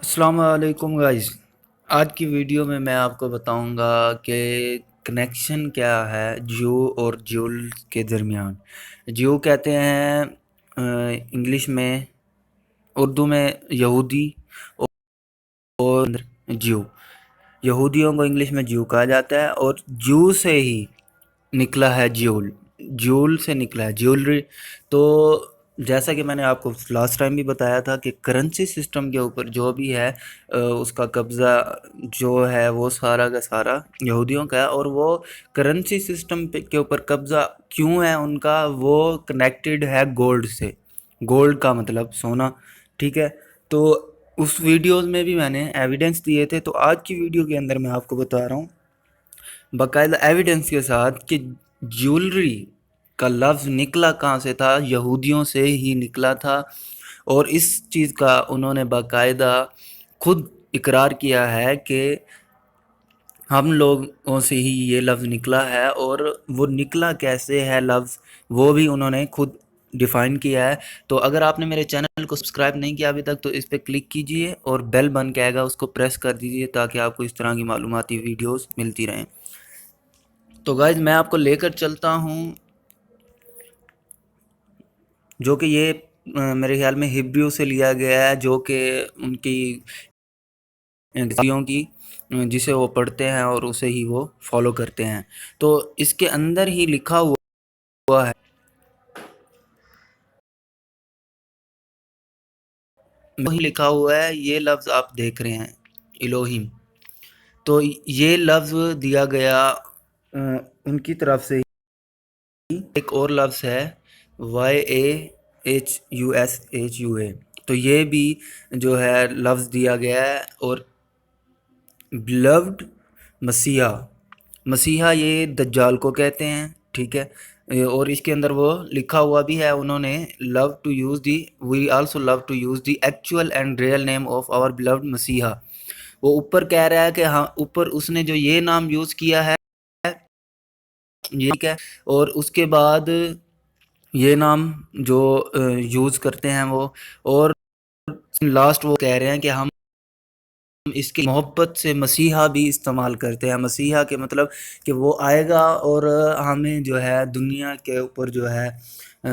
السلام علیکم گائز. آج کی ویڈیو میں آپ کو بتاؤں گا کہ کنیکشن کیا ہے جیو اور جیول کے درمیان. جیو کہتے ہیں انگلش میں، اردو میں یہودی، اور جیو. یہودیوں کو انگلش میں جیو کہا جاتا ہے، اور جیو سے ہی نکلا ہے جیول. جیول سے نکلا ہے جیولری. تو جیسا کہ میں نے آپ کو لاسٹ ٹائم بھی بتایا تھا کہ کرنسی سسٹم کے اوپر جو بھی ہے اس کا قبضہ جو ہے وہ سارا کا سارا یہودیوں کا ہے. اور وہ کرنسی سسٹم کے اوپر قبضہ کیوں ہے ان کا؟ وہ کنیکٹڈ ہے گولڈ سے. گولڈ کا مطلب سونا، ٹھیک ہے. تو اس ویڈیوز میں بھی میں نے ایویڈنس دیے تھے. تو آج کی ویڈیو کے اندر میں آپ کو بتا رہا ہوں باقاعدہ ایویڈنس کے ساتھ کہ جیولری کا لفظ نکلا کہاں سے تھا. یہودیوں سے ہی نکلا تھا، اور اس چیز کا انہوں نے باقاعدہ خود اقرار کیا ہے کہ ہم لوگوں سے ہی یہ لفظ نکلا ہے. اور وہ نکلا کیسے ہے لفظ، وہ بھی انہوں نے خود ڈیفائن کیا ہے. تو اگر آپ نے میرے چینل کو سبسکرائب نہیں کیا ابھی تک تو اس پہ کلک کیجئے، اور بیل بن کے آئے گا اس کو پریس کر دیجئے تاکہ آپ کو اس طرح کی معلوماتی ویڈیوز ملتی رہیں. تو گائز میں آپ کو لے کر چلتا ہوں، جو کہ یہ میرے خیال میں ہبریو سے لیا گیا ہے، جو کہ ان کی کی جسے وہ پڑھتے ہیں اور اسے ہی وہ فالو کرتے ہیں. تو اس کے اندر ہی لکھا ہوا ہے، وہی لکھا ہوا ہے یہ لفظ آپ دیکھ رہے ہیں الوہیم. تو یہ لفظ دیا گیا ان کی طرف سے. ایک اور لفظ ہے YAHUSHUA. تو یہ بھی جو ہے لفظ دیا گیا ہے. اور بلوڈ مسیحا یہ دجال کو کہتے ہیں، ٹھیک ہے. اور اس کے اندر وہ لکھا ہوا بھی ہے انہوں نے، love to use the we also love to use the actual and real name of our blood مسیحا. وہ اوپر کہہ رہا ہے کہ ہاں اوپر اس نے جو یہ نام یوز کیا ہے یہ ہے. اور اس کے بعد یہ نام جو یوز کرتے ہیں وہ، اور لاسٹ وہ کہہ رہے ہیں کہ ہم اس کی محبت سے مسیحا بھی استعمال کرتے ہیں. مسیحا کے مطلب کہ وہ آئے گا اور ہمیں جو ہے دنیا کے اوپر جو ہے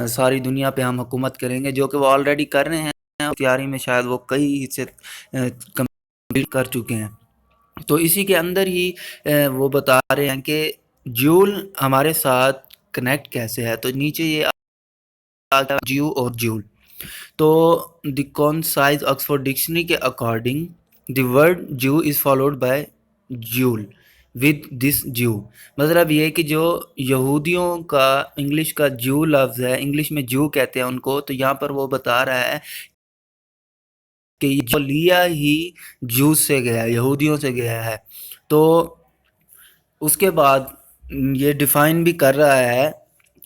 ساری دنیا پہ ہم حکومت کریں گے، جو کہ وہ آلریڈی کر رہے ہیں. تیاری میں شاید وہ کئی حصے کمپلیٹ کر چکے ہیں. تو اسی کے اندر ہی وہ بتا رہے ہیں کہ جیول ہمارے ساتھ کنیکٹ کیسے ہے. تو نیچے یہ جیو اور جیول. تو دی کونسائز آکسفورڈ ڈکشنری کے according the word Jew is followed by jewel with this Jew. مطلب یہ کہ جو یہودیوں کا انگلش کا جیو لفظ ہے، انگلش میں جیو کہتے ہیں ان کو. تو یہاں پر وہ بتا رہا ہے کہ یہ جو لیا ہی جیو سے گیا، یہودیوں سے گیا ہے. تو اس کے بعد یہ ڈیفائن بھی کر رہا ہے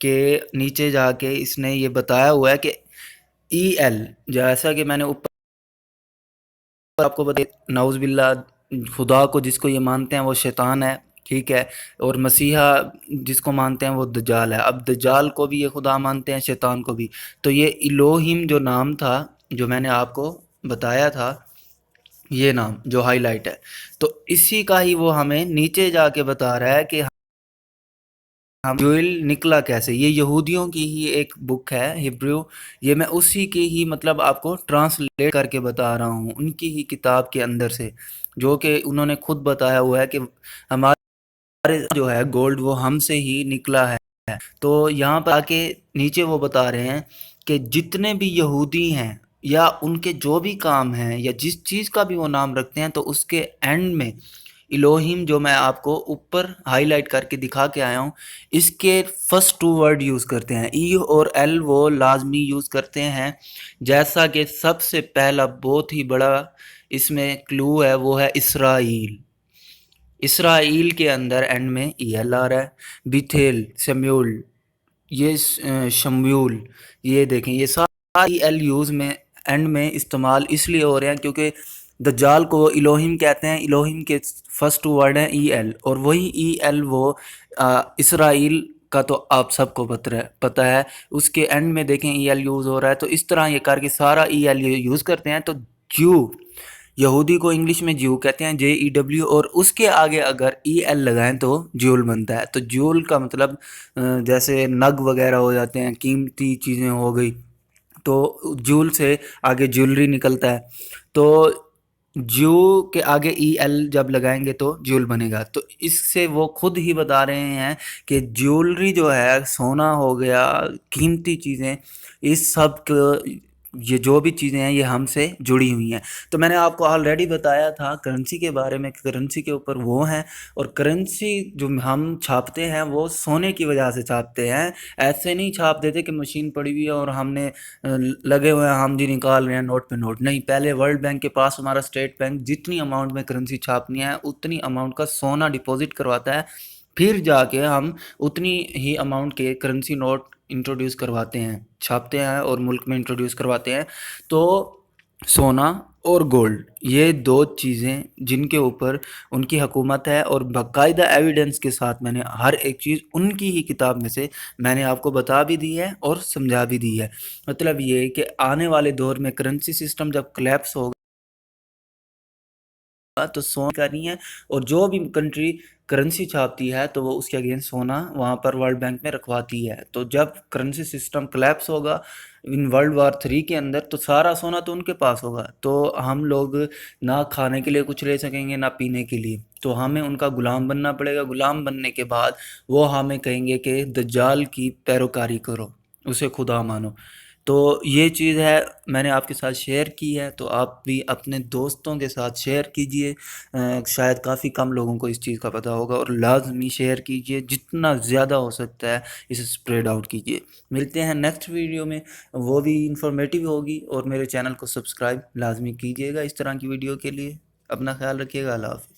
کہ نیچے جا کے اس نے یہ بتایا ہوا ہے کہ ای ایل، جیسا کہ میں نے اوپر آپ کو بتا، نعوذ باللہ، خدا کو جس کو یہ مانتے ہیں وہ شیطان ہے، ٹھیک ہے. اور مسیحا جس کو مانتے ہیں وہ دجال ہے. اب دجال کو بھی یہ خدا مانتے ہیں، شیطان کو بھی. تو یہ الوہیم جو نام تھا جو میں نے آپ کو بتایا تھا، یہ نام جو ہائی لائٹ ہے، تو اسی کا ہی وہ ہمیں نیچے جا کے بتا رہا ہے کہ جوئل نکلا کیسے. یہ یہودیوں کی ہی ایک بک ہے ہبریو، یہ میں اسی کی ہی مطلب آپ کو ٹرانسلیٹ کر کے بتا رہا ہوں، ان کی ہی کتاب کے اندر سے، جو کہ انہوں نے خود بتایا ہوا ہے کہ ہمارے جو ہے گولڈ وہ ہم سے ہی نکلا ہے. تو یہاں پر آ کے نیچے وہ بتا رہے ہیں کہ جتنے بھی یہودی ہیں یا ان کے جو بھی کام ہیں یا جس چیز کا بھی وہ نام رکھتے ہیں، تو اس کے اینڈ میں الوہیم جو میں آپ کو اوپر ہائی لائٹ کر کے دکھا کے آیا ہوں، اس کے فرسٹ 2 ورڈ یوز کرتے ہیں. ای اور ایل وہ لازمی یوز کرتے ہیں. جیسا کہ سب سے پہلا بہت ہی بڑا اس میں کلو ہے، وہ ہے اسرائیل. اسرائیل کے اندر اینڈ میں ای ایل آ رہا ہے. بیتھیل، سمیول، یہ شمیول، یہ دیکھیں یہ سارا ای ایل یوز میں اینڈ میں استعمال اس لیے ہو رہے ہیں کیونکہ دجال کو وہ الوہیم کہتے ہیں. الوہیم کے فرسٹ 2 ورڈ ہیں ای ایل، اور وہی ای ایل وہ اسرائیل کا تو آپ سب کو پتہ ہے. اس کے اینڈ میں دیکھیں ای ایل یوز ہو رہا ہے. تو اس طرح یہ کر کے سارا ای ایل یوز کرتے ہیں. تو یہودی کو انگلش میں جیو کہتے ہیں JEW، اور اس کے آگے اگر EL لگائیں تو جیول بنتا ہے. تو جیول کا مطلب جیسے نگ وغیرہ ہو جاتے ہیں، قیمتی چیزیں ہو گئی، تو جول سے آگے جیولری نکلتا ہے. تو جو کے آگے EL جب لگائیں گے تو جیول بنے گا. تو اس سے وہ خود ہی بتا رہے ہیں کہ جیولری جو ہے، سونا ہو گیا، قیمتی چیزیں، اس سب کو، یہ جو بھی چیزیں ہیں یہ ہم سے جڑی ہوئی ہیں. تو میں نے آپ کو آلریڈی بتایا تھا کرنسی کے بارے میں، کرنسی کے اوپر وہ ہیں، اور کرنسی جو ہم چھاپتے ہیں وہ سونے کی وجہ سے چھاپتے ہیں. ایسے نہیں چھاپ دیتے کہ مشین پڑی ہوئی ہے اور ہم نے لگے ہوئے ہیں، ہم جی نکال رہے ہیں نوٹ پہ نوٹ. نہیں، پہلے ورلڈ بینک کے پاس ہمارا اسٹیٹ بینک جتنی اماؤنٹ میں کرنسی چھاپنی ہے اتنی اماؤنٹ کا سونا ڈپازٹ کرواتا ہے، پھر جا کے ہم اتنی ہی اماؤنٹ کے کرنسی نوٹ انٹروڈیوس کرواتے ہیں، چھاپتے ہیں اور ملک میں انٹروڈیوس کرواتے ہیں. تو سونا اور گولڈ، یہ دو چیزیں جن کے اوپر ان کی حکومت ہے، اور باقاعدہ ایویڈنس کے ساتھ میں نے ہر ایک چیز ان کی ہی کتاب میں سے میں نے آپ کو بتا بھی دی ہے اور سمجھا بھی دی ہے. مطلب یہ کہ آنے والے دور میں کرنسی سسٹم جب کلیپس ہوگا تو سونا کرنی ہے، اور جو بھی کنٹری کرنسی چھاپتی ہے تو وہ اس کے اگینسٹ سونا وہاں پر ورلڈ بینک میں رکھواتی ہے. تو جب کرنسی سسٹم کلیپس ہوگا ان World War III کے اندر، تو سارا سونا تو ان کے پاس ہوگا، تو ہم لوگ نہ کھانے کے لیے کچھ لے سکیں گے نہ پینے کے لیے. تو ہمیں ان کا غلام بننا پڑے گا. غلام بننے کے بعد وہ ہمیں کہیں گے کہ دجال کی پیروکاری کرو، اسے خدا مانو. تو یہ چیز ہے، میں نے آپ کے ساتھ شیئر کی ہے، تو آپ بھی اپنے دوستوں کے ساتھ شیئر کیجئے. شاید کافی کم لوگوں کو اس چیز کا پتہ ہوگا، اور لازمی شیئر کیجئے، جتنا زیادہ ہو سکتا ہے اسے اسپریڈ آؤٹ کیجئے. ملتے ہیں نیکسٹ ویڈیو میں، وہ بھی انفارمیٹیو ہوگی، اور میرے چینل کو سبسکرائب لازمی کیجئے گا اس طرح کی ویڈیو کے لیے. اپنا خیال رکھیے گا. اللہ حافظ.